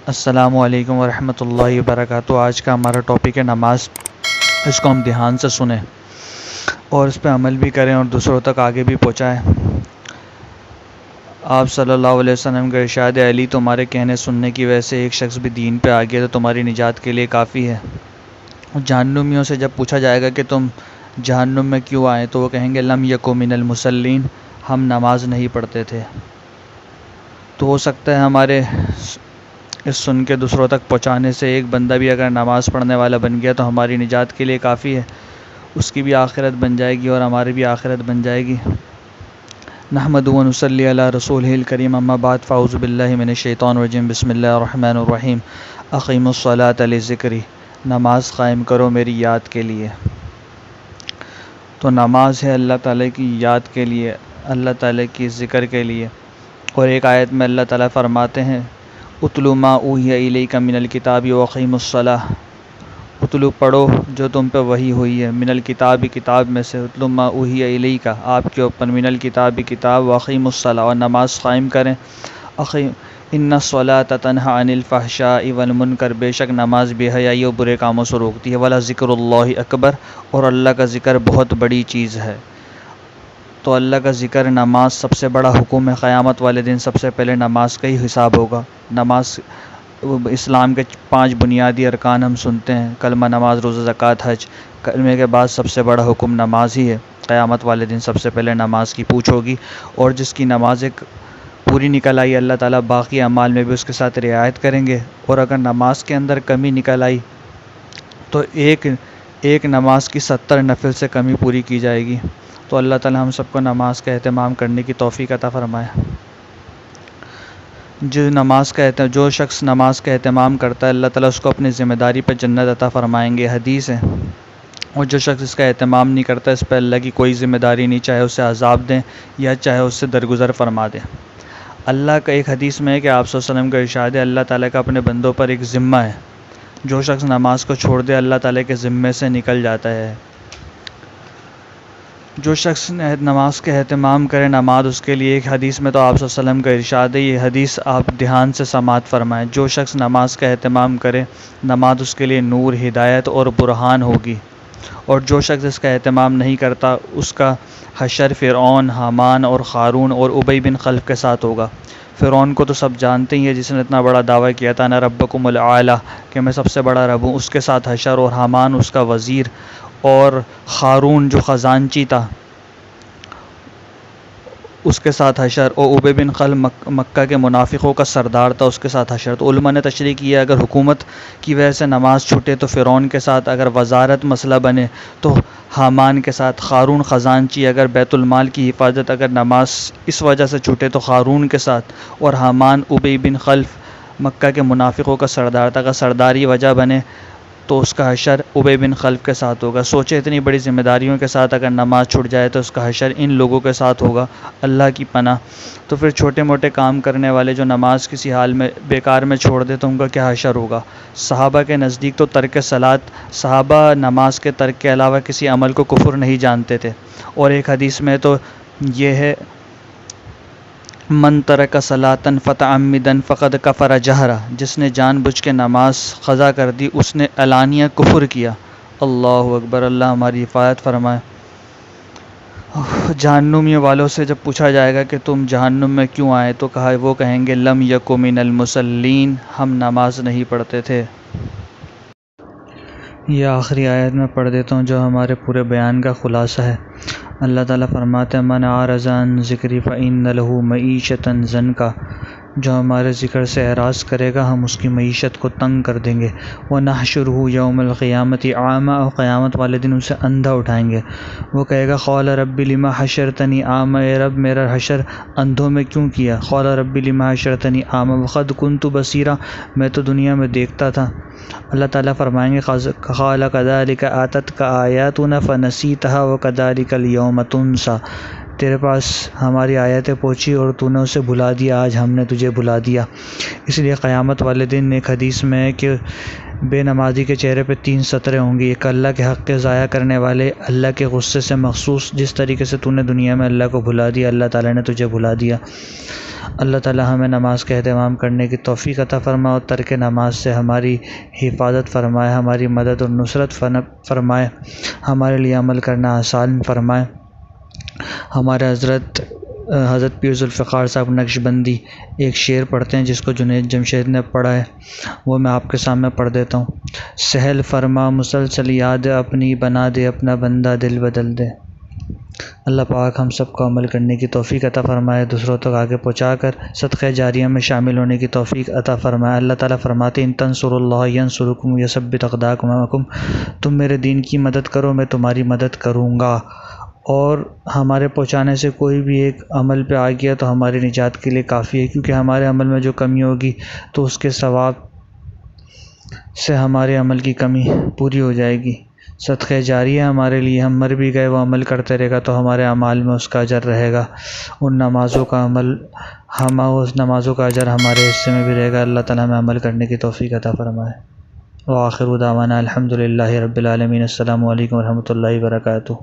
السلام علیکم ورحمۃ اللہ وبرکاتہ۔ آج کا ہمارا ٹاپک ہے نماز۔ اس کو ہم دھیان سے سنیں اور اس پہ عمل بھی کریں اور دوسروں تک آگے بھی پہنچائیں۔ آپ صلی اللہ علیہ وسلم کا ارشاد ہے، علی تمہارے کہنے سننے کی وجہ سے ایک شخص بھی دین پہ آ گیا تو تمہاری نجات کے لیے کافی ہے۔ جہنمیوں سے جب پوچھا جائے گا کہ تم جہنم میں کیوں آئے تو وہ کہیں گے لم یکو من المصلین، ہم نماز نہیں پڑھتے تھے۔ تو ہو سکتا ہے ہمارے اس سن کے دوسروں تک پہنچانے سے ایک بندہ بھی اگر نماز پڑھنے والا بن گیا تو ہماری نجات کے لیے کافی ہے، اس کی بھی آخرت بن جائے گی اور ہماری بھی آخرت بن جائے گی۔ نحمد و نصلی علی رسولہ الکریم، اما بعد، فاعوذ باللہ من الشیطان الرجیم، بسم اللہ الرحمن الرحیم۔ اقیموا الصلاۃ لذکری، نماز قائم کرو میری یاد کے لیے۔ تو نماز ہے اللہ تعالیٰ کی یاد کے لیے، اللہ تعالیٰ کی ذکر کے لیے۔ اور ایک آیت میں اللہ تعالیٰ فرماتے ہیں اتلو ما اوحی الیک من الکتاب واقیموا الصلاۃ، اتلو پڑھو جو تم پہ وحی ہوئی ہے، من الکتاب کتاب میں سے، اتلو ما اوحی الیک آپ کے اوپر، من الکتاب کتاب، واقیموا الصلاۃ اور نماز قائم کریں۔ ان الصلاۃ تنہی عن الفحشاء والمنکر، بے شک نماز بے حیائی اور برے کاموں سے روکتی ہے۔ ولذکر اللہ اکبر، اور اللہ کا ذکر بہت بڑی چیز ہے۔ تو اللہ کا ذکر، نماز سب سے بڑا حکم ہے۔ قیامت والے دن سب سے پہلے نماز کا ہی حساب ہوگا۔ نماز اسلام کے 5 بنیادی ارکان ہم سنتے ہیں، کلمہ، نماز، روزہ، زکوٰۃ، حج۔ کلمے کے بعد سب سے بڑا حکم نماز ہی ہے۔ قیامت والے دن سب سے پہلے نماز کی پوچھ ہوگی، اور جس کی نماز ایک پوری نکل آئی اللہ تعالیٰ باقی اعمال میں بھی اس کے ساتھ رعایت کریں گے، اور اگر نماز کے اندر کمی نکل آئی تو ایک نماز کی 70 نفل سے کمی پوری کی جائے گی۔ تو اللہ تعالیٰ ہم سب کو نماز کا اہتمام کرنے کی توفیق عطا فرمائے۔ جو شخص نماز کا اہتمام کرتا ہے اللہ تعالیٰ اس کو اپنی ذمہ داری پہ جنت عطا فرمائیں گے، حدیث ہے۔ اور جو شخص اس کا اہتمام نہیں کرتا، اس پہ اللہ کی کوئی ذمہ داری نہیں، چاہے اسے عذاب دیں یا چاہے اس سے درگزر فرما دیں۔ اللہ کا ایک حدیث میں ہے کہ آپ صلی اللہ علیہ وسلم کا ارشاد ہے، اللہ تعالیٰ کا اپنے بندوں پر ایک ذمہ ہے، جو شخص نماز کو چھوڑ دے اللہ تعالیٰ کے ذمے سے نکل جاتا ہے۔ جو شخص نماز کا اہتمام کرے، نماز اس کے لیے ایک حدیث میں تو آپ صلی اللہ علیہ وسلم کا ارشاد ہے، یہ حدیث آپ دھیان سے سماعت فرمائیں۔ جو شخص نماز کا اہتمام کرے، نماز اس کے لیے نور، ہدایت اور برہان ہوگی، اور جو شخص اس کا اہتمام نہیں کرتا اس کا حشر فرعون، حامان اور قارون اور ابی بن خلف کے ساتھ ہوگا۔ فرعون کو تو سب جانتے ہی ہیں، جس نے اتنا بڑا دعویٰ کیا تھا انا ربکم الاعلی، کہ میں سب سے بڑا رب ہوں، اس کے ساتھ حشر، اور حامان اس کا وزیر، اور قارون جو خزانچی تھا اس کے ساتھ حشر، اور ابی بن خلف مکہ کے منافقوں کا سردار تھا، اس کے ساتھ حشر۔ تو علماء نے تشریح کیا اگر حکومت کی وجہ سے نماز چھوٹے تو فرعون کے ساتھ، اگر وزارت مسئلہ بنے تو حامان کے ساتھ، قارون خزانچی، اگر بیت المال کی حفاظت اگر نماز اس وجہ سے چھوٹے تو قارون کے ساتھ، اور حامان ابی بن خلف مکہ کے منافقوں کا سردار تھا، اگر سرداری وجہ بنے تو اس کا حشر ابی بن خلف کے ساتھ ہوگا۔ سوچے اتنی بڑی ذمہ داریوں کے ساتھ اگر نماز چھوٹ جائے تو اس کا حشر ان لوگوں کے ساتھ ہوگا، اللہ کی پناہ۔ تو پھر چھوٹے موٹے کام کرنے والے جو نماز کسی حال میں بیکار میں چھوڑ دے تو ان کا کیا حشر ہوگا۔ صحابہ کے نزدیک تو ترک صلاۃ، صحابہ نماز کے ترک کے علاوہ کسی عمل کو کفر نہیں جانتے تھے، اور ایک حدیث میں تو یہ ہے من ترک صلاۃ متعمدا فقد کفر جہرا، جس نے جان بوجھ کے نماز قضا کر دی اس نے علانیہ کفر کیا۔ اللہ اکبر، اللہ ہماری حفاظت فرمائے۔ جہنمیوں والوں سے جب پوچھا جائے گا کہ تم جہنم میں کیوں آئے تو وہ کہیں گے لم یک من المصلین، ہم نماز نہیں پڑھتے تھے۔ یہ آخری آیت میں پڑھ دیتا ہوں جو ہمارے پورے بیان کا خلاصہ ہے۔ اللہ تعالیٰ فرماتے ہیں من اعرض عن ذکری فإن لہ معیشۃ ضنکا، جو ہمارے ذکر سے اعراض کرے گا ہم اس کی معیشت کو تنگ کر دیں گے۔ وَنَحْشُرُهُ يَوْمَ الْقِيَامَةِ أَعْمَىٰ، اور قیامت والے دن اسے اندھا اٹھائیں گے۔ وہ کہے گا قال رب لما حشرتنی اعمیٰ، اے رب میرا حشر اندھوں میں کیوں کیا۔ قال رب لما حشرتنی اعمیٰ وقد كنت بصیرا، میں تو دنیا میں دیکھتا تھا۔ اللہ تعالیٰ فرمائیں گے قال كذلك آتتك آیاتنا فنسیتها وكذلك اليوم تنسى، تیرے پاس ہماری آیتیں پہنچی اور تو نے اسے بھلا دیا، آج ہم نے تجھے بھلا دیا۔ اس لیے قیامت والے دن ایک حدیث میں ہے کہ بے نمازی کے چہرے پہ 3 سطریں ہوں گی، ایک اللہ کے حق کے ضائع کرنے والے، اللہ کے غصے سے مخصوص، جس طریقے سے تو نے دنیا میں اللہ کو بھلا دیا، اللہ تعالیٰ نے تجھے بھلا دیا۔ اللہ تعالیٰ ہمیں نماز کا اہتمام کرنے کی توفیق عطا فرمائے اور ترک نماز سے ہماری حفاظت فرمائے، ہماری مدد اور نصرت فرمائے، ہمارے لیے عمل کرنا آسان فرمائے۔ ہمارے حضرت پیر ذوالفقار صاحب نقشبندی ایک شعر پڑھتے ہیں جس کو جنید جمشید نے پڑھا ہے، وہ میں آپ کے سامنے پڑھ دیتا ہوں۔ سہل فرما مسلسل یاد اپنی، بنا دے اپنا بندہ دل بدل دے۔ اللہ پاک ہم سب کو عمل کرنے کی توفیق عطا فرمائے، دوسروں تک آگے پہنچا کر صدقہ جاریہ میں شامل ہونے کی توفیق عطا فرمائے۔ اللہ تعالیٰ فرماتے ہیں ان تنصروا اللہ ینصرکم ویثبت اقدامکم، تم میرے دین کی مدد کرو میں تمہاری مدد کروں گا، اور ہمارے پہنچانے سے کوئی بھی ایک عمل پہ آ گیا تو ہماری نجات کے لیے کافی ہے، کیونکہ ہمارے عمل میں جو کمی ہوگی تو اس کے ثواب سے ہمارے عمل کی کمی پوری ہو جائے گی۔ صدقہ جاریہ ہمارے لیے، ہم مر بھی گئے وہ عمل کرتے رہے گا تو ہمارے اعمال میں اس کا اجر رہے گا، ان نمازوں کا عمل، اس نمازوں کا اجر ہمارے حصے میں بھی رہے گا۔ اللہ تعالیٰ ہمیں عمل کرنے کی توفیق عطا فرمائے۔ وآخر دعوانا الحمدللہ رب العالمین۔ السلام علیکم ورحمۃ اللہ وبرکاتہ۔